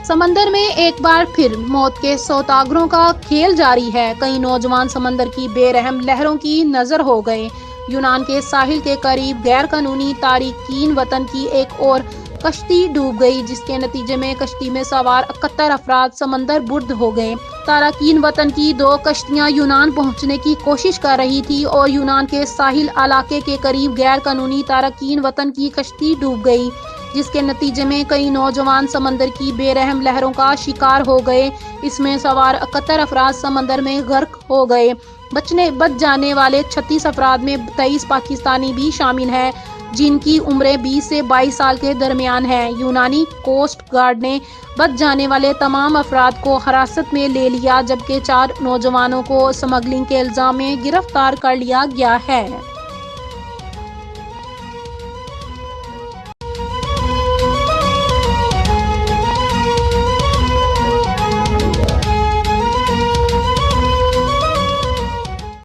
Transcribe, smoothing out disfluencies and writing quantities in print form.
समंदर में एक बार फिर मौत के सौदागरों का खेल जारी है। कई नौजवान समंदर की बेरहम लहरों की नजर हो गए। यूनान के साहिल के करीब गैर कानूनी तारिकीन वतन की एक और कश्ती डूब गई, जिसके नतीजे में कश्ती में सवार 71 अफराद समंदर बुर्द हो गए। तारकीन वतन की 2 कश्तियां यूनान पहुंचने की कोशिश कर रही थी और यूनान के साहिल इलाके के करीब गैर कानूनी तारकीन वतन की कश्ती डूब गई, जिसके नतीजे में कई नौजवान समंदर की बेरहम लहरों का शिकार हो गए। इसमें सवार 71 अफराद समंदर में गर्क हो गए। बच जाने वाले 36 अफराद में 23 पाकिस्तानी भी शामिल हैं, जिनकी उम्रें 20 से 22 साल के दरमियान है। यूनानी कोस्ट गार्ड ने बच जाने वाले तमाम अफराद को हिरासत में ले लिया, जबकि 4 नौजवानों को स्मगलिंग के इल्जाम में गिरफ्तार कर लिया गया है।